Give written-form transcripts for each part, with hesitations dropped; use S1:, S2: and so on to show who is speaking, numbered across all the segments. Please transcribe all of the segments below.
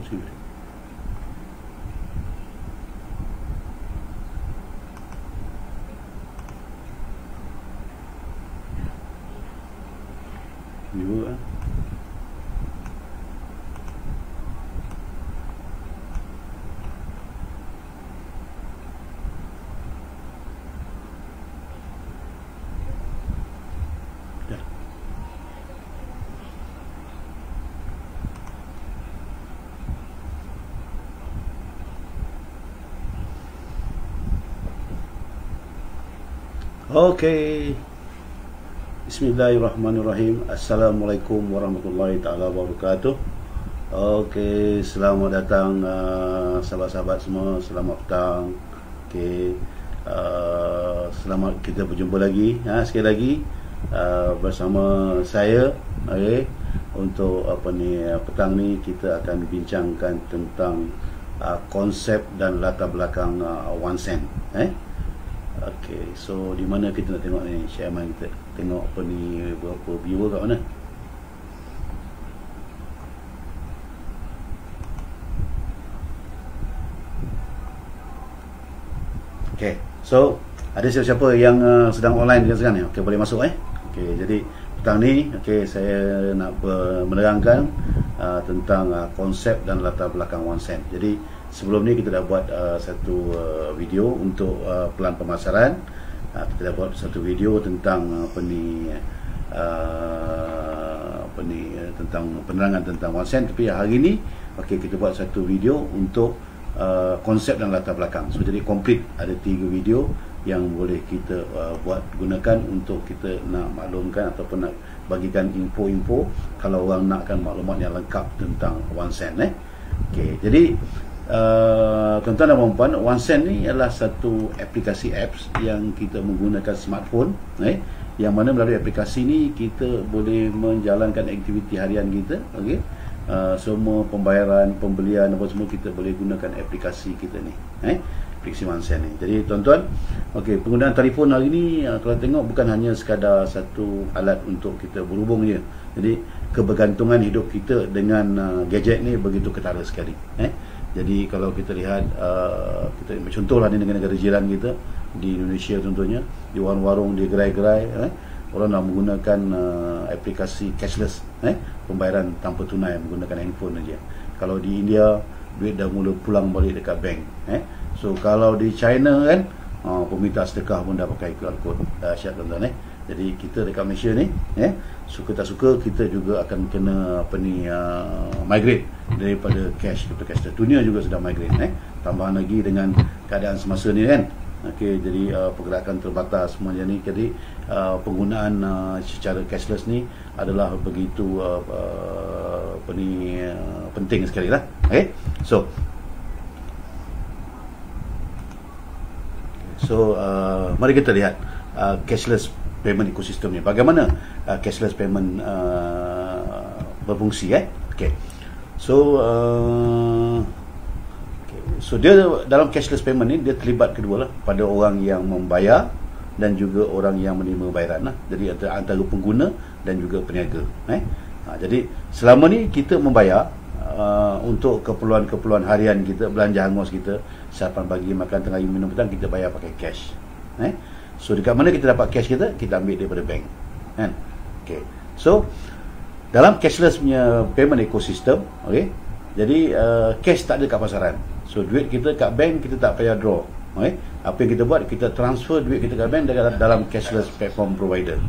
S1: sini. Viewer. Okey. Bismillahirrahmanirrahim. Assalamualaikum warahmatullahi taala wabarakatuh. Okey, selamat datang sahabat-sahabat semua. Selamat petang. Okey. Selamat kita berjumpa lagi. Sekali lagi bersama saya. Okey. Untuk petang ni kita akan bincangkan tentang konsep dan latar belakang OneSend. Okey, so di mana kita nak tengok ni? Syaiman, kita tengok berapa viewer kat mana? Okey, so ada siapa-siapa yang sedang online dengan sekarang ni? Okey, boleh masuk Okey, jadi petang ni saya nak menerangkan tentang konsep dan latar belakang OneSend. Jadi sebelum ni kita dah buat satu video untuk pelan pemasaran. Kita dah buat satu video tentang tentang penerangan tentang OneSend. Tapi hari ni kita buat satu video untuk konsep dan latar belakang. So jadi komplit ada 3 video yang boleh kita buat gunakan untuk kita nak maklumkan ataupun nak bagikan info-info kalau orang nakkan maklumat yang lengkap tentang OneSend. Okey, jadi tuan-tuan dan puan-puan, OneSend ni adalah satu aplikasi apps yang kita menggunakan smartphone, yang mana melalui aplikasi ni kita boleh menjalankan aktiviti harian kita. Okey, semua pembayaran, pembelian apa semua kita boleh gunakan aplikasi kita ni, aplikasi OneSend ni. Jadi tuan-tuan, penggunaan telefon hari ni kalau tengok bukan hanya sekadar satu alat untuk kita berhubung je. Jadi kebergantungan hidup kita dengan gadget ni begitu ketara sekali. Jadi kalau kita lihat kita contohlah ni negara-negara jiran kita di Indonesia contohnya, di warung-warung, di gerai-gerai, orang dah menggunakan aplikasi cashless, pembayaran tanpa tunai menggunakan handphone saja. Kalau di India duit dah mula pulang balik dekat bank. So kalau di China kan peminta sedekah pun dah pakai QR code. Dahsyat tuan-tuan. Jadi kita dekat Malaysia ni suka tak suka kita juga akan kena migrate daripada cash kepada cashless. Dunia juga sedang migrate. Tambahan lagi dengan keadaan semasa ni kan. Okey, jadi pergerakan terbatas semuanya ni. Jadi penggunaan secara cashless ni adalah begitu penting sekali lah. Okey. So mari kita lihat cashless payment ecosystem ni. Bagaimana cashless payment berfungsi Okey. So dia dalam cashless payment ni dia terlibat kedua lah, pada orang yang membayar dan juga orang yang menerima bayaran lah. Jadi antara pengguna dan juga peniaga. Jadi selama ni kita membayar untuk keperluan-keperluan harian kita, belanja hangus kita, sarapan pagi, makan tengah, minum petang, kita bayar pakai cash. So dekat mana kita dapat cash kita ambil daripada bank kan. Okay. So dalam cashless punya payment ecosystem, jadi cash tak ada kat pasaran. So duit kita kat bank kita tak payah draw. Apa yang kita buat, kita transfer duit kita kat bank dalam cashless platform provider.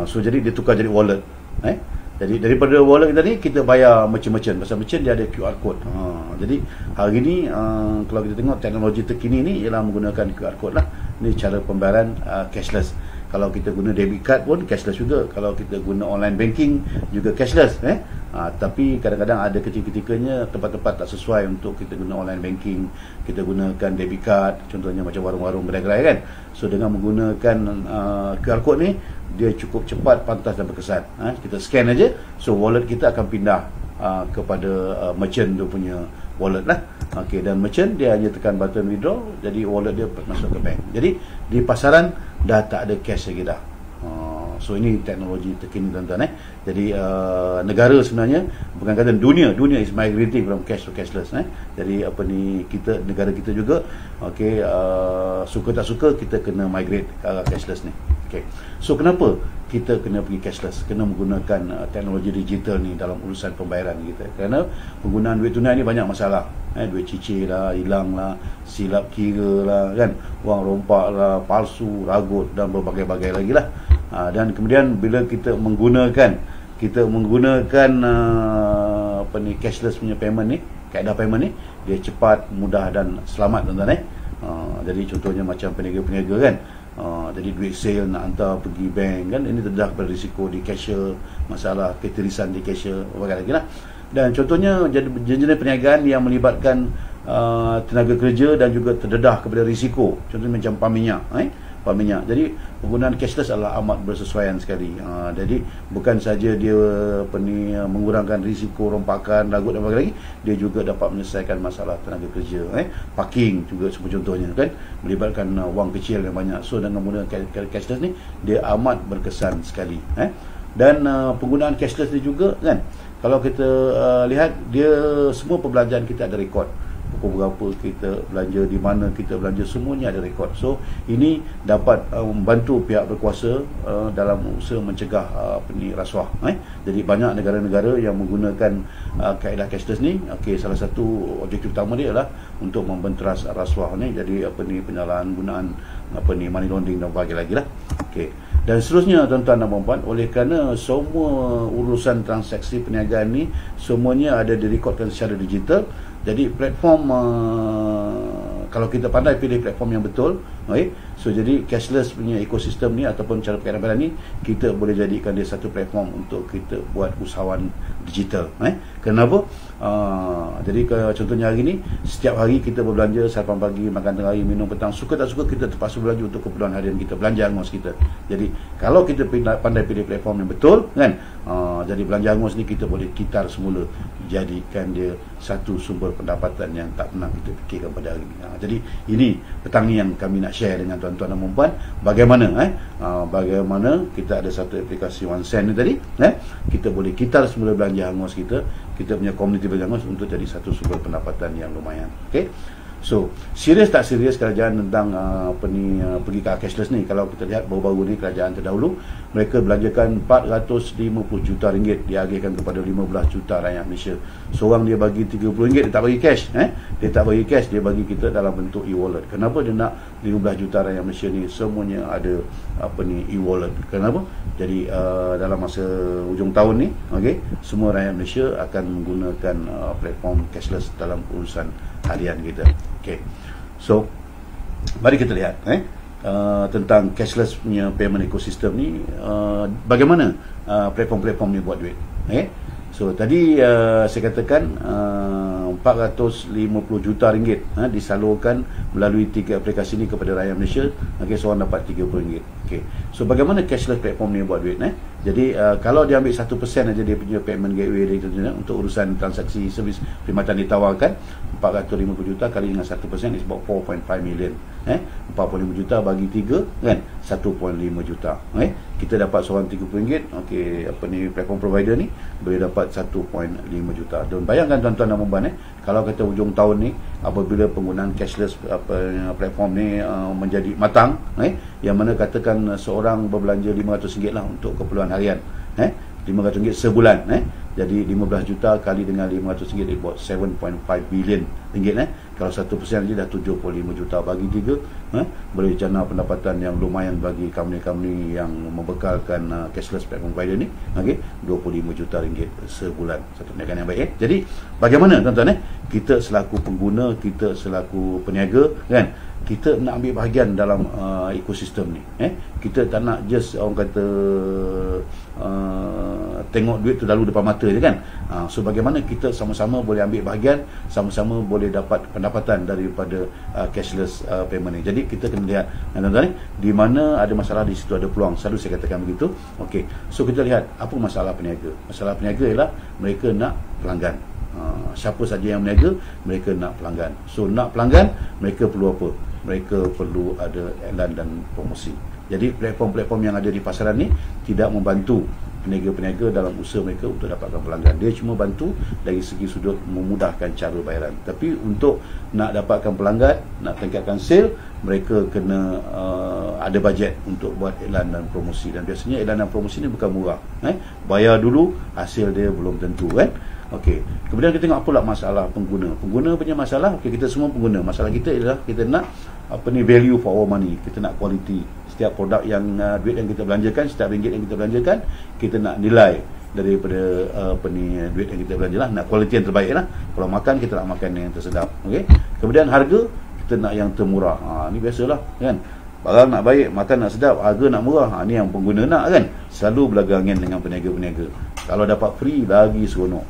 S1: So jadi dia tukar jadi wallet. Jadi daripada wallet kita ni kita bayar merchant. Pasal merchant dia ada QR code. Jadi hari ni kalau kita tengok teknologi terkini ni ialah menggunakan QR code lah. Ni cara pembayaran cashless. Kalau kita guna debit card pun cashless juga. Kalau kita guna online banking juga cashless. Tapi kadang-kadang ada ketikanya tempat-tempat tak sesuai untuk kita guna online banking. Kita gunakan debit card, contohnya macam warung-warung gerai-gerai kan. So dengan menggunakan QR code ni, dia cukup cepat, pantas dan berkesan. Kita scan aja, so wallet kita akan pindah kepada merchant tu punya wallet lah. Okey, dan merchant dia hanya tekan button withdraw, jadi wallet dia masuk ke bank. Jadi di pasaran dah tak ada cash lagi dah. So ini teknologi terkini tuan-tuan. Jadi negara sebenarnya, bukan kata dunia is migrating from cash to cashless. Jadi kita, negara kita juga, okey, suka tak suka kita kena migrate ke arah cashless ni. Okey. So kenapa kita kena pergi cashless, kena menggunakan teknologi digital ni dalam urusan pembayaran kita? Kerana penggunaan duit tunai ni banyak masalah. Duit cicir lah, hilang lah, silap kira lah, kan, wang rompak lah, palsu, ragut dan berbagai-bagai lagi lah. Dan kemudian bila kita menggunakan cashless punya payment ni, kaedah payment ni, dia cepat, mudah dan selamat, tuan-tuan. Jadi contohnya macam peniaga-peniaga, kan, jadi duit sale nak hantar pergi bank, kan, ini terdedah pada risiko di cashier, masalah ketirisan di cashier, berbagai lagi lah. Dan contohnya jenis perniagaan yang melibatkan tenaga kerja dan juga terdedah kepada risiko, contohnya macam pam minyak. Jadi penggunaan cashless adalah amat bersesuaian sekali. Jadi bukan saja dia mengurangkan risiko rompakan, ragut dan sebagainya, dia juga dapat menyelesaikan masalah tenaga kerja. Parking juga sebagai contohnya, kan, melibatkan wang kecil yang banyak. So dengan menggunakan cashless ni, dia amat berkesan sekali. Dan penggunaan cashless ni juga, kan, kalau kita lihat, dia semua perbelanjaan kita ada rekod. Pukul berapa kita belanja, di mana kita belanja, semuanya ada rekod. So ini dapat membantu pihak berkuasa dalam usaha mencegah rasuah. Jadi banyak negara-negara yang menggunakan kaedah cashless ni. Okey, salah satu objektif utama dia adalah untuk membenteras rasuah ni. Jadi penyalahgunaan money laundering dan sebagainya lagi lah. Okey. Dan seterusnya, tuan-tuan dan puan-puan, oleh kerana semua urusan transaksi perniagaan ni semuanya ada direkodkan secara digital. Jadi platform, kalau kita pandai pilih platform yang betul, so jadi cashless punya ekosistem ni ataupun cara perniagaan ni, kita boleh jadikan dia satu platform untuk kita buat usahawan digital. Kenapa? Jadi contohnya hari ni, setiap hari kita berbelanja, sarapan pagi, makan tengah hari, minum petang, suka tak suka kita terpaksa belanja untuk keperluan harian kita, belanja angus kita. Jadi kalau kita pandai pilih platform yang betul, kan, jadi belanja angus ni kita boleh kitar semula, jadikan dia satu sumber pendapatan yang tak pernah kita fikirkan pada hari ini. Jadi ini petang ni yang kami nak share dengan tuan-tuan dan puan-puan, bagaimana kita ada satu aplikasi OneSend ni tadi, kita boleh kitar semula belanja hangus kita punya komuniti belanja hangus untuk jadi satu sumber pendapatan yang lumayan. Okey. So, serius tak serius kerajaan tentang pergi ke cashless ni? Kalau kita lihat baru-baru ni, kerajaan terdahulu mereka belanjakan 450 juta ringgit, diagihkan kepada 15 juta rakyat Malaysia. Seorang dia bagi 30 ringgit, dia tak bagi cash, dia tak bagi cash, dia bagi kita dalam bentuk e-wallet. Kenapa dia nak 15 juta rakyat Malaysia ni semuanya ada e-wallet? Kenapa? Jadi dalam masa hujung tahun ni, semua rakyat Malaysia akan menggunakan platform cashless dalam urusan harian kita. Okay. So mari kita lihat tentang cashless punya payment ecosystem ni, bagaimana platform-platform ni buat duit. So tadi saya katakan 450 juta ringgit disalurkan melalui 3 aplikasi ni kepada rakyat Malaysia. Seorang dapat RM30. So bagaimana cashless platform ni buat duit? Jadi kalau dia ambil 1% aja dia punya payment gateway dia untuk urusan transaksi servis perkhidmatan ditawarkan, 450 juta kali dengan 1% is about 4.5 million. 45 juta bagi 3, kan, 1.5 juta. Kita dapat seorang RM30. Platform provider ni boleh dapat 1.5 juta. Dan bayangkan tuan-tuan dan puan-puan, kalau kata hujung tahun ni, apabila penggunaan cashless platform ni menjadi matang, yang mana katakan seorang berbelanja RM500 lah untuk keperluan harian, RM500 sebulan, jadi 15 juta kali dengan RM500 dia buat 7.5 billion ringgit. Kalau 1% saja dah 75 juta, bagi 3 boleh jana pendapatan yang lumayan bagi company-company yang membekalkan cashless platform provider ni. 25 juta ringgit sebulan, satu perniagaan yang baik. Jadi bagaimana tuan-tuan, kita selaku pengguna, kita selaku peniaga, kan, kita nak ambil bahagian dalam ekosistem ni. Kita tak nak just orang kata tengok duit tu lalu depan mata je, kan. So bagaimana kita sama-sama boleh ambil bahagian, sama-sama boleh dapat pendapatan daripada cashless payment ni. Jadi kita kena lihat, tuan-tuan, di mana ada masalah, di situ ada peluang. Selalu saya katakan begitu. Okey. So kita lihat apa masalah peniaga. Masalah peniaga ialah mereka nak pelanggan. Siapa saja yang berniaga, mereka nak pelanggan. So nak pelanggan, mereka perlu apa? Mereka perlu ada iklan dan promosi. Jadi platform-platform yang ada di pasaran ni tidak membantu peniaga-peniaga dalam usaha mereka untuk dapatkan pelanggan. Dia cuma bantu dari segi sudut memudahkan cara bayaran. Tapi untuk nak dapatkan pelanggan, nak tingkatkan sale, mereka kena ada bajet untuk buat iklan dan promosi. Dan biasanya iklan dan promosi ni bukan murah. Bayar dulu, hasil dia belum tentu kan. Okey. Kemudian kita tengok pula masalah pengguna. Pengguna punya masalah, okey, kita semua pengguna. Masalah kita adalah kita nak value for our money. Kita nak quality. Setiap produk yang duit yang kita belanjakan, setiap ringgit yang kita belanjakan, kita nak nilai daripada duit yang kita belanja lah. Nak quality yang terbaik lah. Kalau makan, kita nak makan yang tersedap. Okey. Kemudian harga, kita nak yang termurah. Ni biasalah kan. Barang nak baik, makan nak sedap, harga nak murah. Ni yang pengguna nak kan. Selalu berlaga angin dengan peniaga-peniaga. Kalau dapat free, lagi seronok.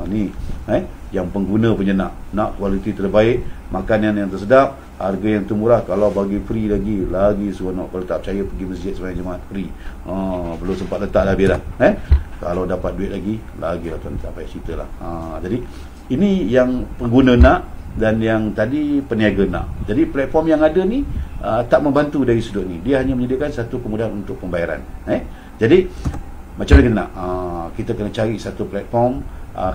S1: Ni yang pengguna punya nak kualiti terbaik, makanan yang tersedap, harga yang termurah. Kalau bagi free lagi seronok. Kalau tak percaya, pergi masjid sembahyang Jumaat free. Belum sempat letak dah biar dah. Kalau dapat duit lagi lah tuan, tak payah cerita lah. Jadi ini yang pengguna nak, dan yang tadi peniaga nak. Jadi platform yang ada ni tak membantu dari sudut ni. Dia hanya menyediakan satu kemudahan untuk pembayaran. Jadi macam mana kita nak? Kita kena cari satu platform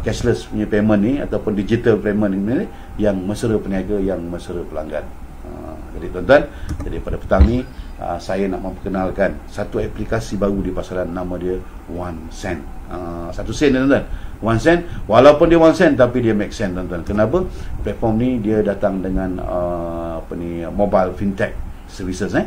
S1: cashless punya payment ni, ataupun digital payment ni, yang mesra peniaga, yang mesra pelanggan. Jadi tuan-tuan, jadi pada petang ni saya nak memperkenalkan satu aplikasi baru di pasaran, nama dia 1 Cent. 1 sen tuan-tuan. 1 sen, walaupun dia 1 sen tapi dia make sense tuan-tuan. Kenapa? Platform ni dia datang dengan mobile fintech services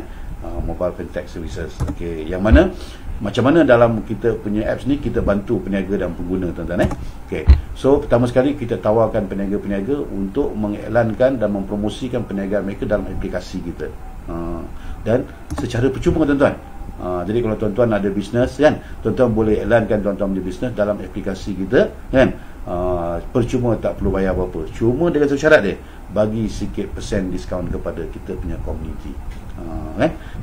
S1: mobile fintech services. Okey, yang mana macam mana dalam kita punya apps ni kita bantu peniaga dan pengguna tuan-tuan Okey. So pertama sekali kita tawarkan peniaga-peniaga untuk mengiklankan dan mempromosikan perniagaan mereka dalam aplikasi kita. Dan secara percuma tuan-tuan. Jadi kalau tuan-tuan ada bisnes kan, tuan-tuan boleh iklankan tuan-tuan punya bisnes dalam aplikasi kita kan. Percuma, tak perlu bayar apa-apa. Cuma dengan satu syarat dia, bagi sikit persen diskaun kepada kita punya komuniti.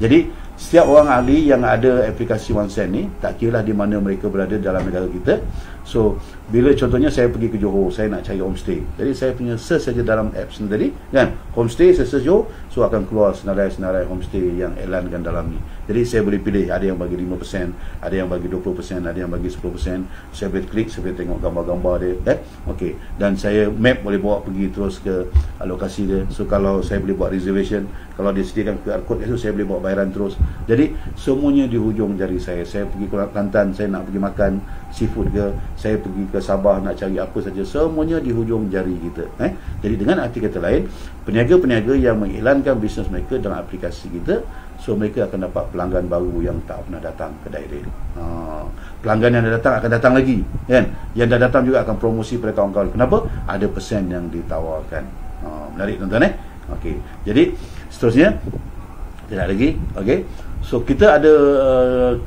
S1: Jadi setiap orang ahli yang ada aplikasi 1 Cent ni, tak kira lah di mana mereka berada dalam negara kita. So bila contohnya saya pergi ke Johor, saya nak cari homestay, jadi saya punya search saja dalam apps ni tadi kan, homestay, saya search Johor, so akan keluar senarai-senarai homestay yang iklankan dalam ni. Jadi saya boleh pilih, ada yang bagi 5%, ada yang bagi 20%, ada yang bagi 10%. Saya boleh klik, saya boleh tengok gambar-gambar dia kan. Okey, dan saya map boleh bawa pergi terus ke lokasi dia. So kalau saya boleh buat reservation, kalau dia sediakan QR code itu, saya boleh bawa bayaran terus. Jadi semuanya di hujung jari saya. Saya pergi ke Kelantan, saya nak pergi makan seafood ke, saya pergi ke Sabah nak cari apa saja, semuanya di hujung jari kita. Jadi dengan arti kata lain, peniaga-peniaga yang mengiklankan bisnes mereka dalam aplikasi kita, so mereka akan dapat pelanggan baru yang tak pernah datang kedai dia. Pelanggan yang dah datang akan datang lagi kan. Yang dah datang juga akan promosi pada kawan-kawan. Kenapa? Ada persen yang ditawarkan. Menarik tuan-tuan Okey. Jadi seterusnya tidak lagi. Okey. So kita ada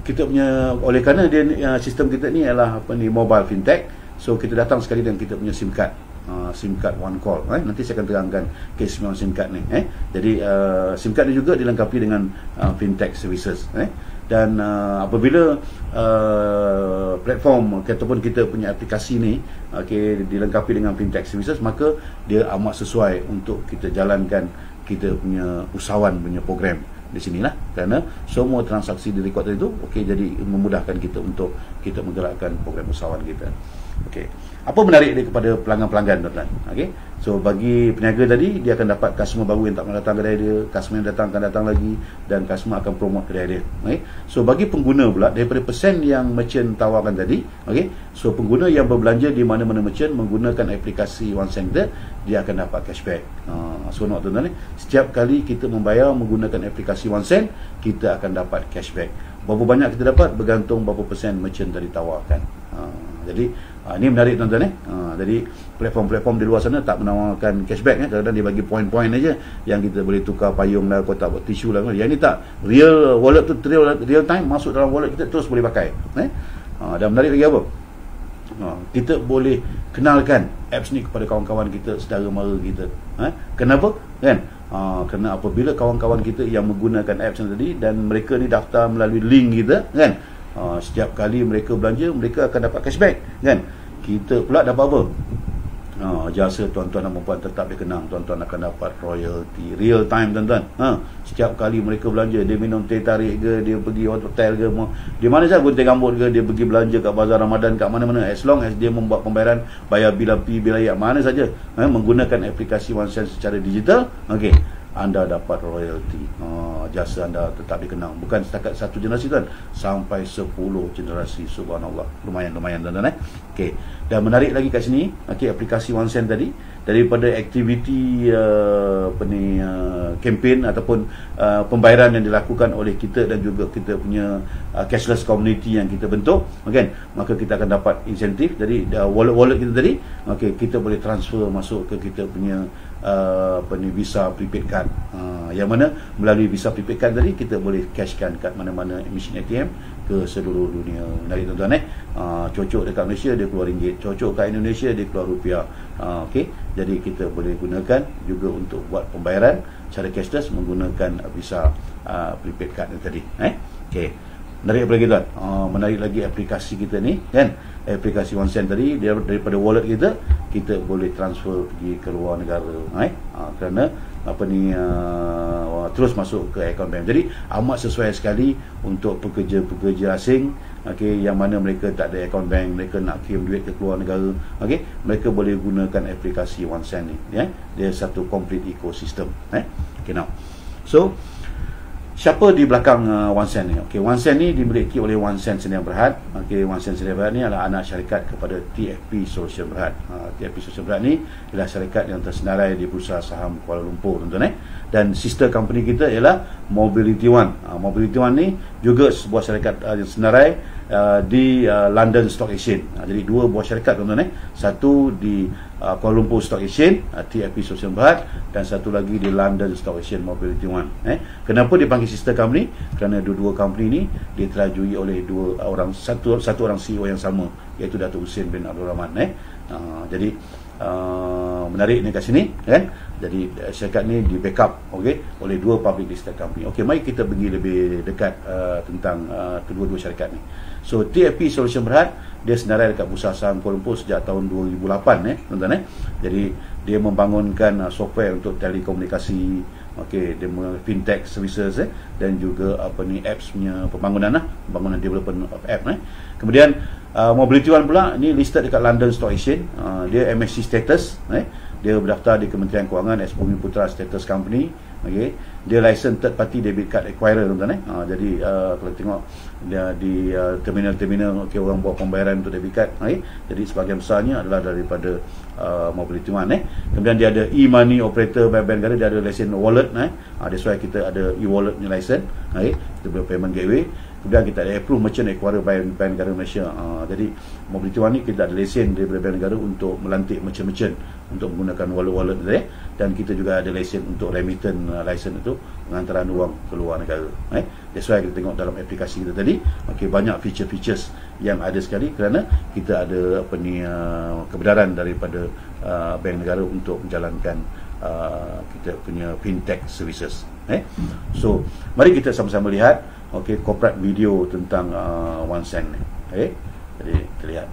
S1: kita punya, oleh kerana dia sistem kita ni adalah mobile fintech. So kita datang sekali dengan kita punya SIM card. SIM card one call. Nanti saya akan terangkan keistimewaan SIM card ni. Jadi SIM card ni juga dilengkapi dengan fintech services. Dan apabila platform ataupun kita punya aplikasi ni dilengkapi dengan fintech services, maka dia amat sesuai untuk kita jalankan kita punya usahawan punya program di sinilah, kerana semua transaksi di rekod itu jadi memudahkan kita untuk kita menggerakkan program usahawan kita. Apa menarik dia kepada pelanggan-pelanggan tuan-tuan? So bagi peniaga tadi, dia akan dapat customer baru yang tak pernah datang kedai dia, customer yang datang akan datang lagi, dan customer akan promote kedai dia. So bagi pengguna pula, daripada persen yang merchant tawarkan tadi, so pengguna yang berbelanja di mana-mana merchant menggunakan aplikasi 1 Cent, dia akan dapat cashback. Seronok tuan-tuan Setiap kali kita membayar menggunakan aplikasi 1 Cent, kita akan dapat cashback. Berapa banyak kita dapat bergantung berapa persen merchant tadi tawarkan. Jadi ini menarik tuan-tuan Jadi platform-platform di luar sana tak menawarkan cashback kadang-kadang dia bagi poin-poin aja yang kita boleh tukar payung lah, kotak buat tisu lah. Yang ni tak, real wallet tu, real time masuk dalam wallet kita, terus boleh pakai. Dan menarik lagi apa? Kita boleh kenalkan apps ni kepada kawan-kawan kita, saudara mara kita. Kenapa? Kerana apabila kawan-kawan kita yang menggunakan apps tadi dan mereka ni daftar melalui link kita setiap kali mereka belanja, mereka akan dapat cashback kan. Kita pula dapat apa? Jasa tuan-tuan dan puan tetap dikenang. Tuan-tuan akan dapat royalty real time, tuan-tuan. Setiap kali mereka belanja, dia minum teh tarik ke, dia pergi hotel ke, di mana saja gunting rambut ke, dia pergi belanja kat bazar Ramadan, kat mana-mana, as long as dia membuat pembayaran, bayar bil api, bil air, mana saja, menggunakan aplikasi OneSense secara digital, okey, anda dapat royalty. Jasa anda tetap dikenang. Bukan setakat satu generasi, tuan, sampai 10 generasi. Subhanallah. Lumayan tuan-tuan. Okey. Dan menarik lagi kat sini, okey, aplikasi OneSense tadi, daripada aktiviti kempen ataupun pembayaran yang dilakukan oleh kita dan juga kita punya cashless community yang kita bentuk, okay, maka kita akan dapat insentif dari wallet kita tadi. Okay, kita boleh transfer masuk ke kita punya Visa prepaid card, yang mana melalui Visa prepaid card tadi kita boleh cashkan kat mana-mana mesin ATM ke seluruh dunia. Menarik, tuan-tuan. Cocok dekat Malaysia dia keluar ringgit, cocok kat Indonesia dia keluar rupiah. Okey, jadi kita boleh gunakan juga untuk buat pembayaran cara cashless menggunakan Visa prepaid card tadi. Okey, menarik apa lagi, tuan? Menarik lagi aplikasi kita ni, kan? Aplikasi OneSense tadi, dia daripada wallet kita boleh transfer pergi ke luar negara, kerana terus masuk ke akaun bank. Jadi amat sesuai sekali untuk pekerja-pekerja asing, okey, yang mana mereka tak ada akaun bank, mereka nak kirim duit ke luar negara, okey, mereka boleh gunakan aplikasi OneSense ni, ya. Dia satu complete ecosystem, okey. Now, so siapa di belakang OneSense ni? Okey, OneSense ni dimiliki oleh OneSense Sdn Bhd. Okey, OneSense Sdn Bhd ni adalah anak syarikat kepada TFP Solution Berhad. TFP Solution Berhad ni adalah syarikat yang tersenarai di Bursa Saham Kuala Lumpur, tuan-tuan. Dan sister company kita ialah Mobility One. Mobility One ni juga sebuah syarikat yang senarai di London Stock Exchange. Jadi dua buah syarikat, tuan-tuan. Satu di Kuala Lumpur Stock Exchange, TFP Solution Berhad, dan satu lagi di London Stock Exchange, Mobility One. Kenapa dipanggil sister company? Kerana dua-dua company ni diterajui oleh satu orang CEO yang sama, iaitu Datuk Hussein bin Abdul Rahman. Jadi menarik ni kat sini, kan? Jadi syarikat ni di backup, okey, oleh dua public listed company. Okey, mari kita pergi lebih dekat tentang kedua-dua syarikat ni. So TFP Solution Berhad dia senarai dekat Bursa Saham Kuala Lumpur sejak tahun 2008, tuan-tuan. Jadi dia membangunkan software untuk telekomunikasi, okey, dia fintech services, dan juga apps punya pembangunan development of app. Kemudian Mobility One pula ni listed dekat London Stock Exchange, dia MSC status, dia berdaftar di Kementerian Kewangan as Bumi Putra Status Company. Okay. Dia license third party debit card acquirer, tuan-tuan. Jadi kalau tengok dia di terminal-terminal, okay, orang buat pembayaran untuk debit card, jadi sebahagian besarnya adalah daripada Mobility One. Kemudian dia ada e-money operator bank negara, dia ada lesen wallet, that's why kita ada e-wallet ni license, kita boleh payment gateway. Kemudian kita ada approve merchant acquirer bank negara Malaysia. Jadi Mobility One ni kita ada lesen daripada bank negara untuk melantik merchant-merchant untuk menggunakan wallet-wallet tu, dan kita juga ada lesen untuk remittance license itu, pengantaran wang ke luar negara. That's why kita tengok dalam aplikasi kita tadi, okay, banyak feature-features yang ada sekali, kerana kita ada kebenaran daripada bank negara untuk menjalankan kita punya fintech services. So mari kita sama-sama lihat, okey, corporate video tentang OneSense ni. Jadi kita lihat.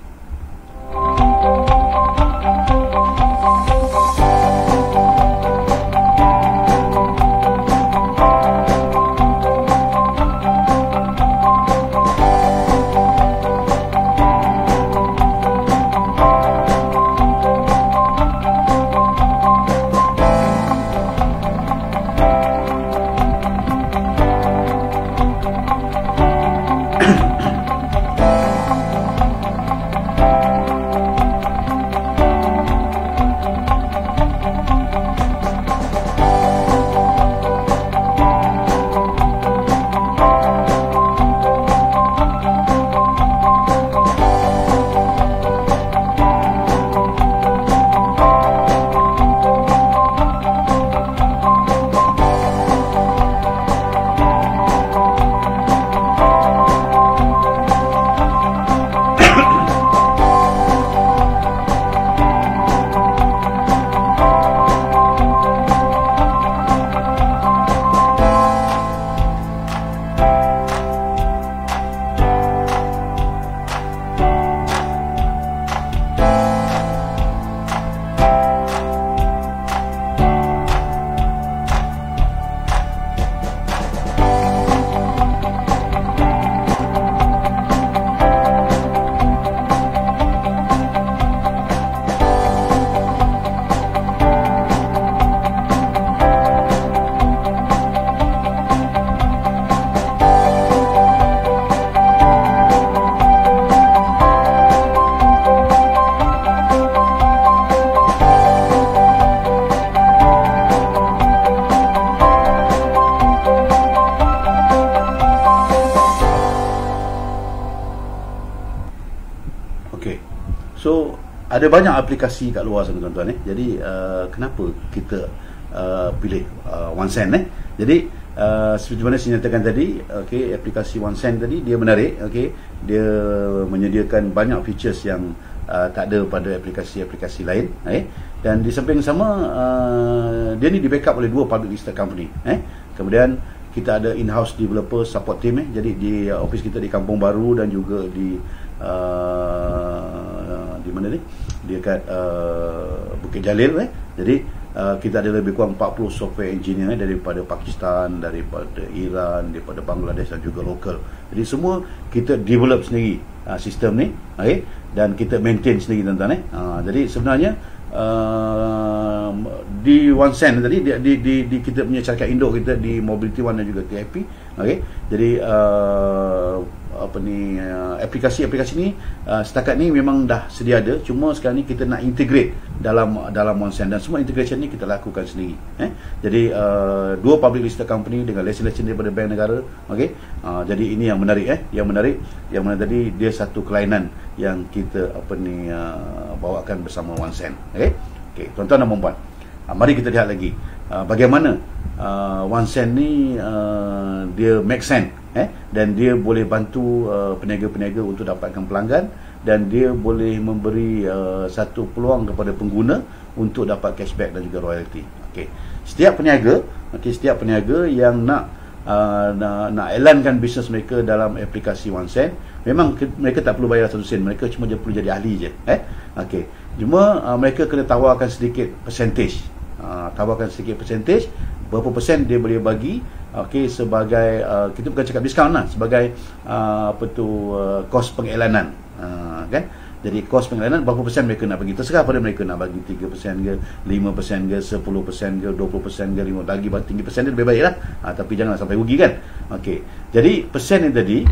S1: ada banyak aplikasi kat luar sana tuan-tuan. Jadi kenapa kita pilih OneSend? Jadi seperti mana saya nyatakan tadi, aplikasi OneSend tadi dia menarik. Dia menyediakan banyak features yang tak ada pada aplikasi-aplikasi lain. Dan di samping sama, dia ni di backup oleh 2 public listed company. Kemudian kita ada in-house developer support team. Jadi di office kita di Kampung Baru dan juga di mana ni? Dekat Bukit Jalil. Jadi kita ada lebih kurang 40 software engineer daripada Pakistan, daripada Iran, daripada Bangladesh dan juga lokal. Jadi semua kita develop sendiri sistem ni, dan kita maintain sendiri tuan-tuan. Jadi sebenarnya di OneSend tadi di kita punya syarikat induk kita di Mobility One dan juga TIP. Jadi aplikasi-aplikasi ni setakat ni memang dah sedia ada, cuma sekarang ni kita nak integrate dalam OneSend, dan semua integration ni kita lakukan sendiri. Jadi 2 public listed company dengan lesen-lesen daripada bank negara. Jadi ini yang menarik. Yang mana tadi dia satu kelainan yang kita bawakan bersama OneSend. Tuan-tuan dan puan-puan, mari kita lihat lagi bagaimana OneSend ni dia make sense, dan dia boleh bantu peniaga-peniaga untuk dapatkan pelanggan, dan dia boleh memberi satu peluang kepada pengguna untuk dapat cashback dan juga royalty. Setiap peniaga yang nak elankan bisnes mereka dalam aplikasi OneSend, memang mereka tak perlu bayar 1 sen, mereka cuma perlu jadi ahli je. Cuma mereka kena tawarkan sedikit percentage. Berapa persen dia boleh bagi sebagai kita bukan cakap diskaun lah, sebagai kos pengiklanan, kan. Jadi kos pengiklanan berapa persen mereka nak bagi, terserah pada mereka nak bagi 3% ke, 5% ke, 10% ke, 20% ke, 5% bagi tinggi persen dia lebih baik lah. Tapi jangan sampai rugi, kan. Jadi persen ni tadi,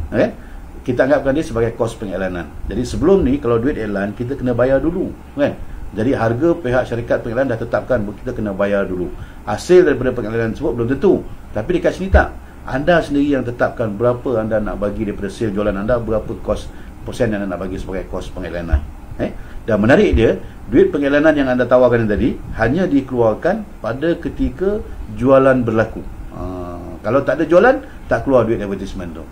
S1: kita anggapkan dia sebagai kos pengiklanan. Jadi sebelum ni kalau duit iklan kita kena bayar dulu, kan. Jadi harga pihak syarikat pengiklanan dah tetapkan, kita kena bayar dulu. Hasil daripada pengiklanan tersebut belum tentu, tapi dekat sini tak. Anda sendiri yang tetapkan berapa anda nak bagi daripada sale jualan anda, berapa kos persen yang anda nak bagi sebagai kos pengiklanan. Dan menarik dia, duit pengiklanan yang anda tawarkan tadi hanya dikeluarkan pada ketika jualan berlaku. Kalau tak ada jualan, tak keluar duit advertisement tu.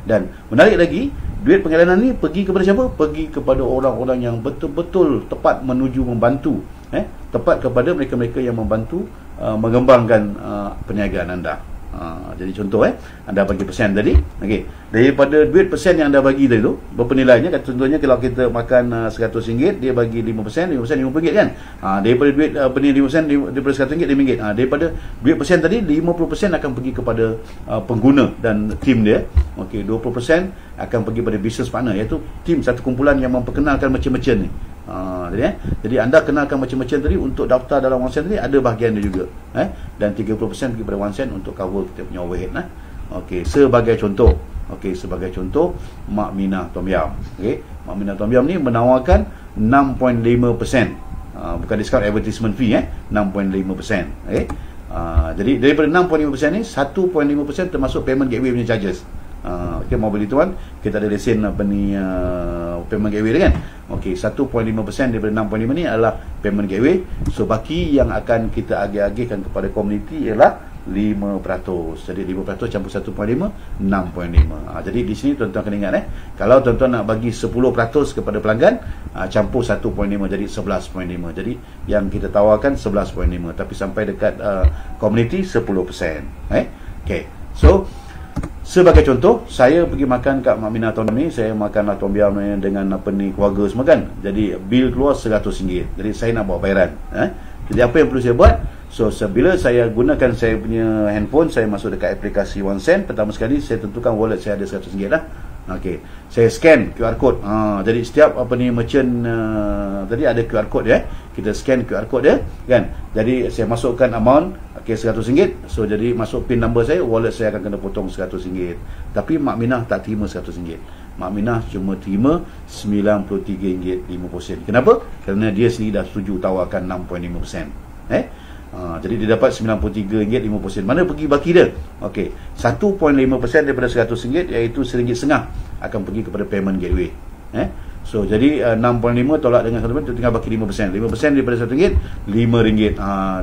S1: Dan menarik lagi, duit pengiklanan ni pergi kepada siapa? Pergi kepada orang-orang yang betul-betul tepat menuju membantu, tepat kepada mereka-mereka yang membantu mengembangkan perniagaan anda. Jadi contoh, anda bagi persen tadi, daripada duit persen yang anda bagi tadi tu, berapa nilainya? Contohnya kalau kita makan RM100, dia bagi 5%, 5% RM50, kan. Daripada duit 5%, daripada RM100 RM5. Daripada duit persen tadi, 50% akan pergi kepada pengguna dan tim dia. 20% akan pergi pada business partner, iaitu tim satu kumpulan yang memperkenalkan merchant-merchant ni. Jadi anda kenalkan macam-macam tadi untuk daftar dalam OneSend tadi, ada bahagian dia juga, dan 30% pergi pada OneSend untuk cover kita punya overhead. Sebagai contoh, Mak Minah Tom Yam. Mak Minah Tom Yam ni menawarkan 6.5%, bukan discount advertisement fee, 6.5%. Jadi daripada 6.5% ni 1.5% termasuk payment gateway punya charges. Mobility One kita ada lesen payment gateway dia, kan. 1.5% daripada 6.5 ni adalah payment gateway. So baki yang akan kita agih-agihkan kepada komuniti ialah 5%. Jadi 5% campur 1.5, 6.5. Jadi di sini tuan-tuan kena ingat, kalau tuan-tuan nak bagi 10% kepada pelanggan, campur 1.5 jadi 11.5. Jadi yang kita tawarkan 11.5, tapi sampai dekat komuniti 10%. So sebagai contoh, saya pergi makan kat Mak Minah Tom ni, saya makan Tom Yam dengan keluarga semua, kan. Jadi bil keluar RM100. Jadi saya nak bawa bayaran. Jadi apa yang perlu saya buat? So bila saya gunakan saya punya handphone, saya masuk dekat aplikasi OneSend. Pertama sekali saya tentukan wallet saya ada RM100 lah. Saya scan QR code. Jadi setiap merchant tadi ada QR code dia. Kita scan QR code dia, kan. Jadi saya masukkan amount RM100. So jadi masuk pin number saya, wallet saya akan kena potong RM100. Tapi Mak Minah tak terima RM100. Mak Minah cuma terima RM93.50. Kenapa? Kerana dia sendiri dah setuju tawarkan 6.5%. Jadi dia dapat RM93.50. Mana pergi baki dia? 1.5% daripada RM100, iaitu RM1.50 akan pergi kepada payment gateway. So jadi 6.5 tolak dengan RM1 tu tinggal baki 5%. 5% daripada RM1, RM5.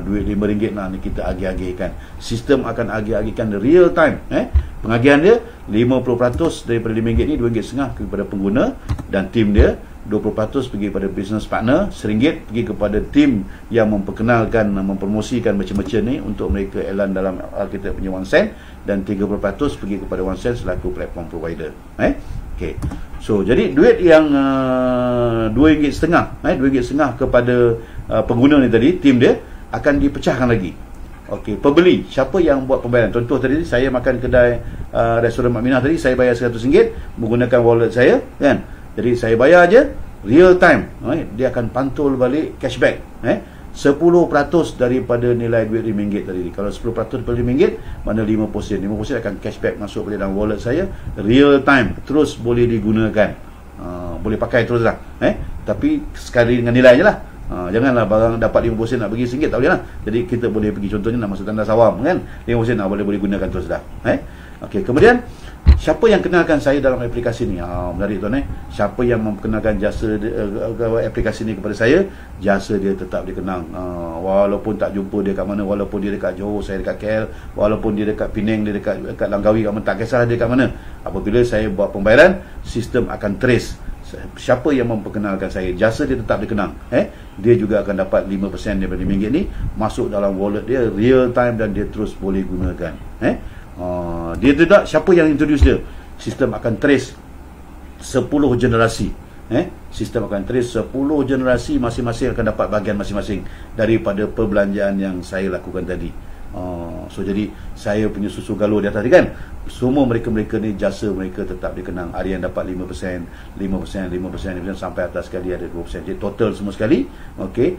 S1: Duit RM5 lah ni kita agih-agihkan. Sistem akan agih-agihkan real time. Pengagihan dia 50% daripada RM5 ni RM2.5 kepada pengguna, dan tim dia 20% pergi kepada business partner, RM1 pergi kepada tim yang memperkenalkan, mempromosikan merchant-merchant ni untuk mereka elan dalam kita punya OneSend, dan 30% pergi kepada OneSend selaku platform provider. Okay. So jadi duit yang RM2.5 RM2.5 kepada pengguna ni tadi, tim dia akan dipecahkan lagi. Okey, pembeli, siapa yang buat pembayaran? Contoh tadi saya makan kedai restoran Mak Minah tadi, saya bayar RM100 menggunakan wallet saya, kan? Jadi saya bayar je real time. Dia akan pantul balik cashback. 10% daripada nilai duit RM5 tadi. Kalau 10% daripada RM5, mana 5%. 5% akan cashback masuk balik dalam wallet saya real time, terus boleh digunakan. Boleh pakai terus lah. Tapi sekali dengan nilai je lah. Janganlah barang dapat 5% nak bagi RM1, tak boleh lah. Jadi kita boleh pergi, contohnya nak masuk tanda sawam, kan, 5% boleh gunakan terus dah. Okey, kemudian siapa yang kenalkan saya dalam aplikasi ni? Menarik tuan. Siapa yang memperkenalkan jasa aplikasi ni kepada saya, jasa dia tetap dikenang. Walaupun tak jumpa dia kat mana, walaupun dia dekat Johor, saya dekat KL, walaupun dia dekat Penang, dia dekat Langkawi kat mana, tak kisahlah dia kat mana. Apabila saya buat pembayaran, sistem akan trace siapa yang memperkenalkan saya, jasa dia tetap dikenang. Dia juga akan dapat 5% daripada RM5 ni masuk dalam wallet dia real time, dan dia terus boleh gunakan. Dia tidak, siapa yang introduce dia, sistem akan trace 10 generasi. Sistem akan trace 10 generasi, masing-masing akan dapat bahagian masing-masing daripada perbelanjaan yang saya lakukan tadi. So jadi saya punya susu galur di atas ni, kan, semua mereka ni jasa mereka tetap dikenang. Ada yang dapat 5%, 5% sampai atas sekali ada 2%. Jadi total semua sekali, okey,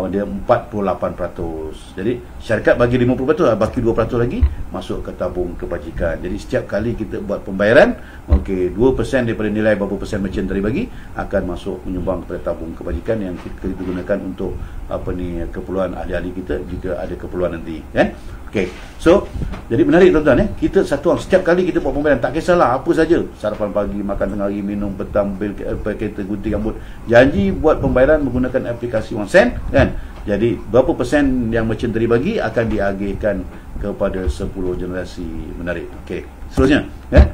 S1: dia 48%. Jadi syarikat bagi 50%, baki 2% lagi masuk ke tabung kebajikan. Jadi setiap kali kita buat pembayaran, okey, 2% daripada nilai berapa persen merchant tadi bagi akan masuk menyumbang kepada tabung kebajikan yang kita gunakan untuk keperluan ahli-ahli kita jika ada keperluan nanti, kan. Okey. So, jadi menarik tuan-tuan, kita satu orang setiap kali kita buat pembayaran, tak kisahlah apa saja, sarapan pagi, makan tengah hari, minum petang, bil kereta, gunting rambut, janji buat pembayaran menggunakan aplikasi OneSend, kan. Jadi berapa persen yang merchant tadi bagi akan diagihkan kepada 10 generasi. Menarik. Okey. Seterusnya, kan.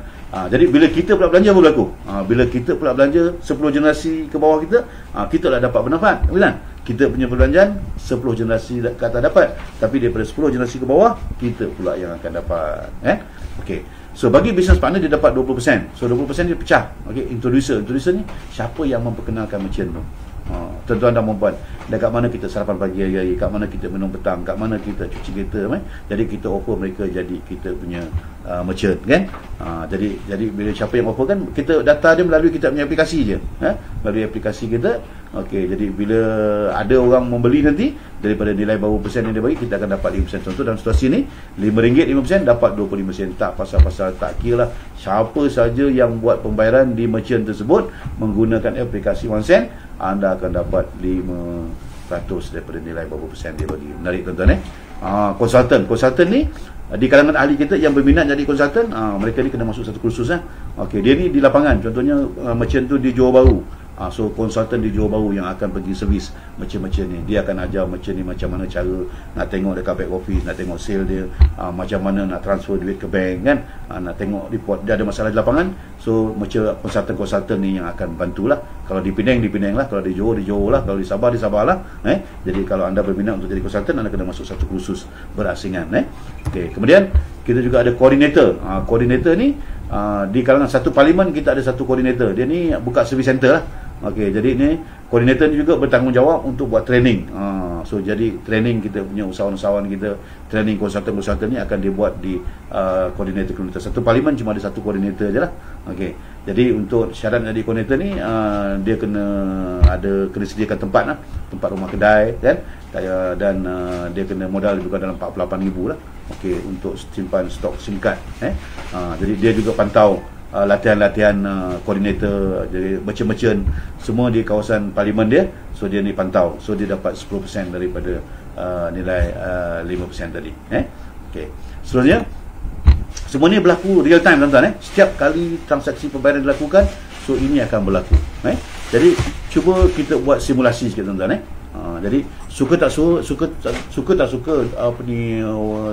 S1: Jadi bila kita pula belanja, apa berlaku? Bila kita pula belanja 10 generasi ke bawah kita, kita lah dapat bermanfaat, kan? Kita punya perbelanjaan 10 generasi ke atas dapat, tapi daripada 10 generasi ke bawah kita pula yang akan dapat. Okey. So bagi business partner dia dapat 20%. So 20% dia pecah. Okey, introducer ni siapa yang memperkenalkan merchant tu. Tuan-tuan dan puan-puan, dekat mana kita sarapan pagi hari-hari, kat mana kita minum petang, kat mana kita cuci kereta, jadi kita offer mereka jadi kita punya merchant, kan. Jadi bila siapa yang offer, kan, kita data dia melalui kita punya aplikasi je, melalui aplikasi kita. Okey, jadi bila ada orang membeli nanti, daripada nilai berapa persen yang dia bagi, kita akan dapat 5%. Contoh dalam situasi ni RM5 5% dapat 25 sen. Tak pasal-pasal, tak kira lah siapa saja yang buat pembayaran di merchant tersebut menggunakan aplikasi OneSend, anda akan dapat 5% daripada nilai berapa persen dia bagi. Menarik tuan-tuan. Konsultan ni di kalangan ahli kita yang berminat jadi konsultan, mereka ni kena masuk satu kursus. Okey, dia ni di lapangan, contohnya merchant tu di Johor Bahru. So konsultan di Johor Bahru yang akan pergi servis merchant-merchant ni, dia akan ajar merchant ni macam mana cara nak tengok dekat back office, nak tengok sale dia, macam mana nak transfer duit ke bank, kan, nak tengok report dia ada masalah di lapangan. So macam konsultan ni yang akan bantulah. Kalau di Penang lah, kalau di Johor lah, kalau di Sabah lah. Jadi kalau anda berminat untuk jadi konsultan, anda kena masuk satu kursus berasingan. Okey, kemudian kita juga ada koordinator. Koordinator ni di kalangan satu parlimen kita ada satu koordinator. Dia ni buka service center lah. Okey, jadi ni koordinator ni juga bertanggungjawab untuk buat training. So jadi training kita punya usahawan-usahawan kita, training konsultan-konsultan ni akan dibuat di koordinator. Satu parlimen cuma ada satu koordinator je lah. Okey, jadi untuk syarat jadi koordinator ni, dia kena sediakan tempat lah, tempat rumah kedai, kan, dan dia kena modal lebih kurang dalam 48,000 lah. Okey, untuk simpan stok SIM card. Jadi dia juga pantau latihan-latihan koordinator, jadi merchant-merchant semua di kawasan parlimen dia. So dia ni pantau, so dia dapat 10% daripada nilai 5% tadi. Okey, seterusnya semua ni berlaku real time tuan-tuan. Setiap kali transaksi pembayaran dilakukan, so ini akan berlaku. Jadi cuba kita buat simulasi sikit tuan-tuan. Jadi suka tak suka apa ni,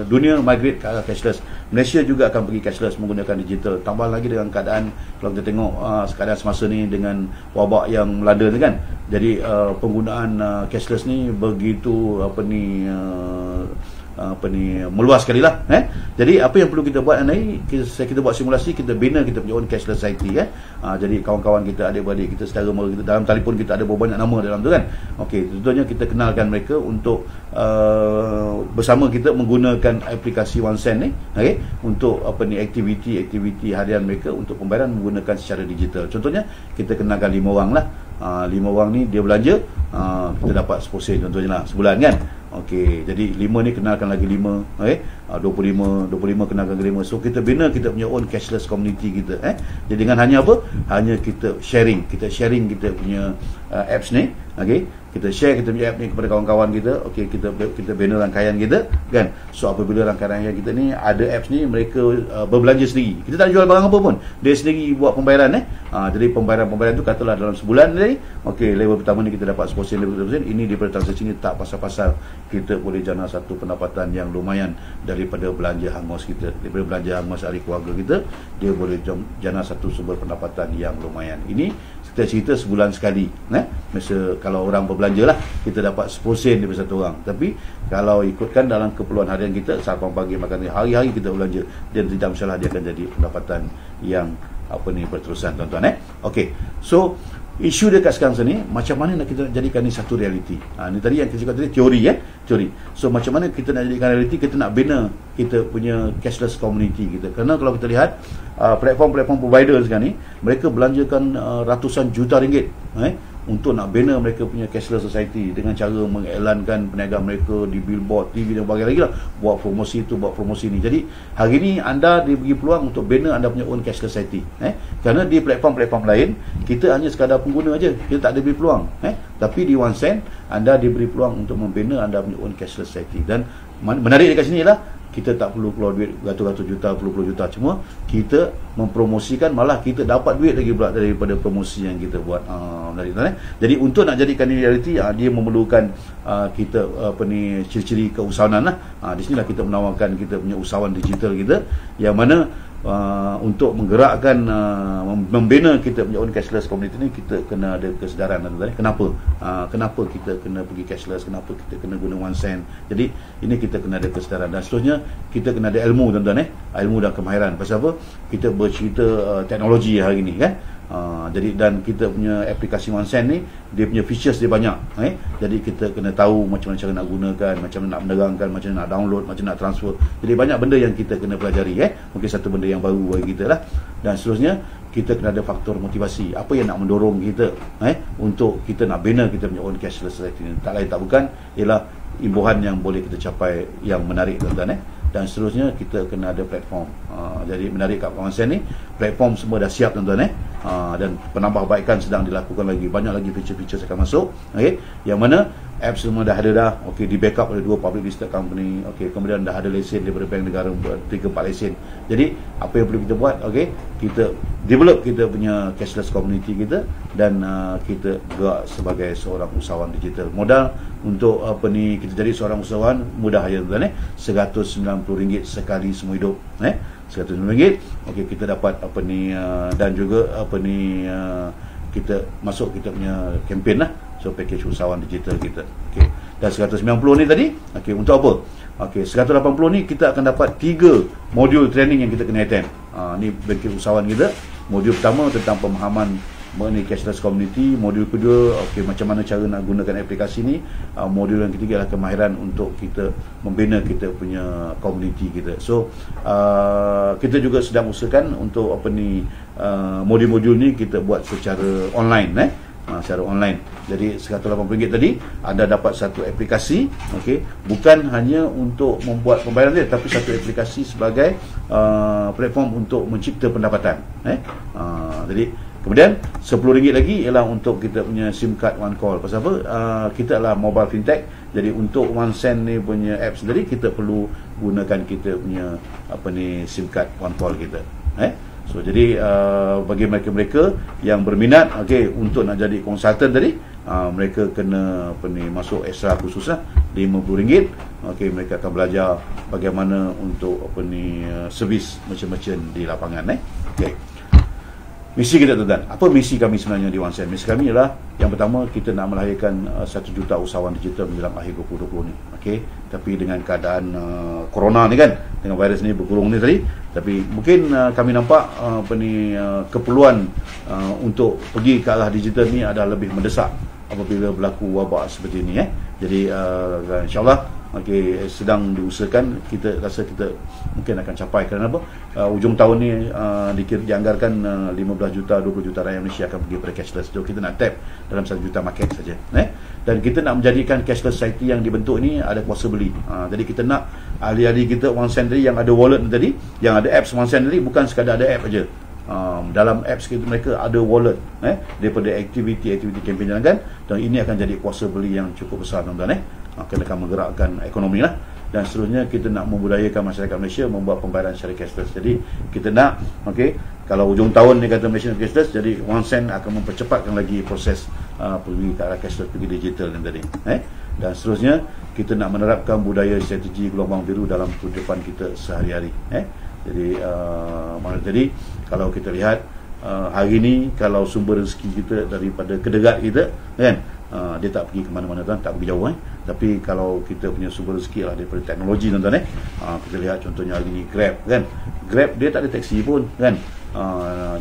S1: dunia migrate ke arah cashless. Malaysia juga akan pergi cashless menggunakan digital. Tambah lagi dengan keadaan, kalau kita tengok keadaan semasa ni dengan wabak yang melanda ni kan. Jadi penggunaan cashless ni begitu meluas sekali lah. Jadi apa yang perlu kita buat ni, kita buat simulasi, kita bina kita punya own cashless society. Jadi kawan-kawan kita, adik-beradik kita, saudara mara kita, dalam telefon kita ada banyak nama dalam tu kan. Okey, tentunya kita kenalkan mereka untuk bersama kita menggunakan aplikasi OneSend ni, untuk aktiviti harian mereka untuk pembayaran menggunakan secara digital. Contohnya kita kenalkan 5 orang lah. 5 orang ni dia belanja, kita dapat 10% contohnya lah sebulan kan. Okey, jadi 5 ni kenalkan lagi 5, 25 kenalkan lagi 5. So kita bina kita punya own cashless community kita. Jadi dengan hanya apa? Hanya kita sharing kita punya apps ni. Okey, kita share kita punya app ni kepada kawan-kawan kita. Okey, kita bina rangkaian kita kan. So apabila rangkaian kita ni ada apps ni, mereka berbelanja sendiri. Kita tak jual barang apa pun, dia sendiri buat pembayaran. Jadi pembayaran tu katalah dalam sebulan ni. Okey, level pertama ni kita dapat 10%, level 10%. Ini daripada transaksi ni tak pasal-pasal, kita boleh jana satu pendapatan yang lumayan daripada belanja hangus kita, daripada belanja hangus hari keluarga kita, dia boleh jana satu sumber pendapatan yang lumayan. Ini kita cerita sebulan sekali. Masa kalau orang berbelanja lah, kita dapat 10% daripada satu orang. Tapi kalau ikutkan dalam keperluan harian kita, sarapan pagi, makan ni, hari-hari kita belanja, dan tidak masalah, dia akan jadi pendapatan yang berterusan tuan-tuan. Okey, so isu dia kat sekarang sini, macam mana nak kita jadikan ni satu realiti. Ni tadi yang kita cakap tadi, teori. So macam mana kita nak jadikan realiti, kita nak bina kita punya cashless community kita. Kerana kalau kita lihat platform provider sekarang ni, mereka belanjakan ratusan juta ringgit untuk nak bina mereka punya cashless society dengan cara mengiklankan perniagaan mereka di billboard, TV dan sebagainya lagi lah, buat promosi tu, buat promosi ni. Jadi hari ni anda diberi peluang untuk bina anda punya own cashless society. Kerana di platform lain kita hanya sekadar pengguna aja, kita tak diberi peluang. Tapi di OneSend anda diberi peluang untuk membina anda punya own cashless society. Dan menarik dekat sini ialah kita tak perlu keluar duit ratus-ratus juta, puluh-puluh juta. Cuma kita mempromosikan, malah kita dapat duit lagi pula daripada promosi yang kita buat. Jadi untuk nak jadikan ini realiti, dia memerlukan kita ciri-ciri keusahawanan lah. Di sinilah kita menawarkan kita punya usahawan digital kita, yang mana untuk menggerakkan membina kita punya own cashless community ni, kita kena ada kesedaran. Kenapa kita kena pergi cashless, kenapa kita kena guna OneSend. Jadi ini kita kena ada kesedaran, dan seterusnya kita kena ada ilmu tuan-tuan, ilmu dan kemahiran. Pasal apa? Kita bercerita teknologi hari ni kan. Jadi dan kita punya aplikasi OneSend ni, dia punya features dia banyak. Jadi kita kena tahu macam mana cara nak gunakan, macam mana nak menerangkan, macam mana nak download, macam mana nak transfer. Jadi banyak benda yang kita kena pelajari. Mungkin satu benda yang baru bagi kita lah. Dan seterusnya kita kena ada faktor motivasi. Apa yang nak mendorong kita untuk kita nak bina kita punya own cashless society ni. Tak lain tak bukan ialah imbuhan yang boleh kita capai yang menarik tuan-tuan. Dan seterusnya kita kena ada platform. Jadi menarik kat OneSend ni, platform semua dah siap tuan-tuan. Dan penambahbaikan sedang dilakukan lagi, banyak lagi feature-feature akan masuk. Yang mana apps semua dah ada dah. Di backup oleh 2 public listed company. Kemudian dah ada lesen daripada bank negara, 3-4 lesen. Jadi apa yang perlu kita buat, kita develop kita punya cashless community kita, dan kita gerak sebagai seorang usahawan digital. Modal untuk kita jadi seorang usahawan mudah aja tuan-tuan. RM190 sekali semua hidup. RM190. Kita dapat dan juga kita masuk kita punya kempen lah. So package usahawan digital kita. Dan 190 ni tadi, untuk apa? 180 ni kita akan dapat 3 modul training yang kita kena attend. Ni bagi usahawan kita. Modul pertama tentang pemahaman mengenai cashless community. Modul kedua, macam mana cara nak gunakan aplikasi ni. Modul yang ketiga adalah kemahiran untuk kita membina kita punya community kita. So kita juga sedang usahakan untuk modul-modul ni kita buat secara online. Secara online. Jadi RM180 tadi anda dapat satu aplikasi, bukan hanya untuk membuat pembayaran dia, tapi satu aplikasi sebagai platform untuk mencipta pendapatan. Jadi kemudian RM10 lagi ialah untuk kita punya SIM card one call. Pasal apa? Kita adalah mobile fintech. Jadi untuk OneSend ni punya app sendiri, kita perlu gunakan kita punya SIM card one call kita. So jadi bagi mereka-mereka yang berminat untuk nak jadi konsultan tadi, mereka kena masuk extra khusus lah, RM50. Mereka akan belajar bagaimana untuk servis macam-macam di lapangan. Misi kita, tuan-tuan. Apa misi kami sebenarnya di OneSend? Misi kami ialah, yang pertama, kita nak melahirkan 1 juta usahawan digital menjelang akhir 2020 ni. Tapi dengan keadaan corona ni kan, dengan virus ni berkurung ni tadi, tapi mungkin kami nampak keperluan untuk pergi ke arah digital ni adalah lebih mendesak apabila berlaku wabak seperti ini. Jadi insyaAllah sedang diusahakan, kita rasa kita mungkin akan capai. Kerana apa? Ujung tahun ni dianggarkan 15 juta, 20 juta rakyat Malaysia akan pergi pada cashless. So kita nak tap dalam 1 juta market saja. Dan kita nak menjadikan cashless society yang dibentuk ni ada kuasa beli. Jadi kita nak ahli-ahli kita OneSend tadi yang ada wallet tadi, yang ada apps OneSend tadi, bukan sekadar ada app aja. Dalam apps kita, mereka ada wallet daripada aktiviti kempen jalankan, dan ini akan jadi kuasa beli yang cukup besar, tuan-tuan. Kita akan menggerakkan ekonomi lah. Dan seterusnya kita nak membudayakan masyarakat Malaysia membuat pembayaran secara cashless. Jadi kita nak kalau hujung tahun ni kata Malaysia cashless, jadi OneSend akan mempercepatkan lagi proses pergi ke arah cashless, pergi digital ni tadi. Dan seterusnya kita nak menerapkan budaya strategi gelombang biru dalam kehidupan kita sehari-hari. Jadi mana tadi kalau kita lihat hari ni, kalau sumber rezeki kita daripada kedegat kita kan, dia tak pergi ke mana-mana, tuan, tak pergi jauh. Tapi kalau kita punya sumber rezeki lah daripada teknologi, tuan-tuan, kita lihat contohnya hari ni Grab kan, Grab dia tak ada taksi pun kan,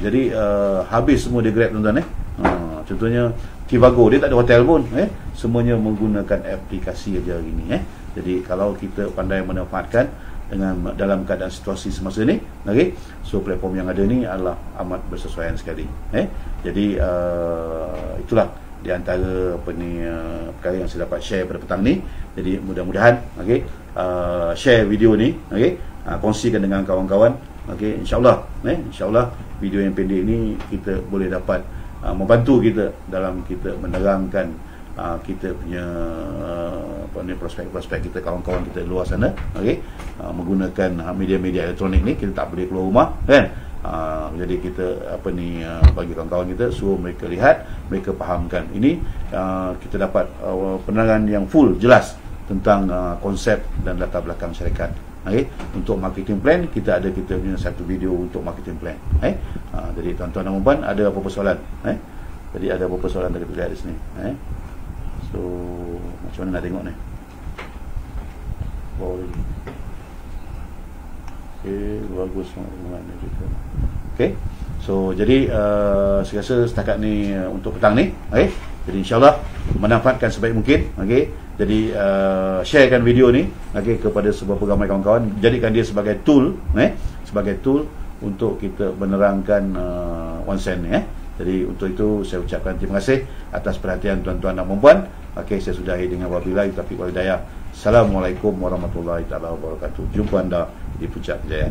S1: jadi habis semua dia Grab, tuan-tuan. Contohnya Kivago, dia tak ada hotel pun, semuanya menggunakan aplikasi aja hari ni. Jadi kalau kita pandai memanfaatkan dalam keadaan situasi semasa ni, so platform yang ada ni adalah amat bersesuaian sekali. Jadi itulah di antara perkara yang saya dapat share pada petang ni. Jadi mudah-mudahan share video ni, kongsikan dengan kawan-kawan. InsyaAllah InsyaAllah video yang pendek ni kita boleh dapat membantu kita dalam kita menerangkan kita punya prospek-prospek kita, kawan-kawan kita di luar sana, menggunakan media-media elektronik ni. Kita tak boleh keluar rumah kan, jadi kita bagi kawan-kawan kita, suruh mereka lihat, mereka fahamkan ini, kita dapat penerangan yang full, jelas tentang konsep dan latar belakang syarikat. Untuk marketing plan, kita punya satu video untuk marketing plan. Jadi tuan-tuan dan puan, ada apa-apa soalan? Jadi ada apa-apa soalan tadi kita lihat di sini. So macam mana nak tengok ni? Bagus sangat juga. So jadi saya rasa setakat ni untuk petang ni. Jadi insyaAllah manfaatkan sebaik mungkin. Jadi sharekan video ni kepada sebuah ramai kawan-kawan, jadikan dia sebagai tool, sebagai tool untuk kita menerangkan OneSend ni. Jadi untuk itu saya ucapkan terima kasih atas perhatian tuan-tuan dan puan-puan. Saya sudahi dengan wabillahi taufiq wal hidayah. Assalamualaikum warahmatullahi taala wabarakatuh. Jumpa anda di Puncak Jaya.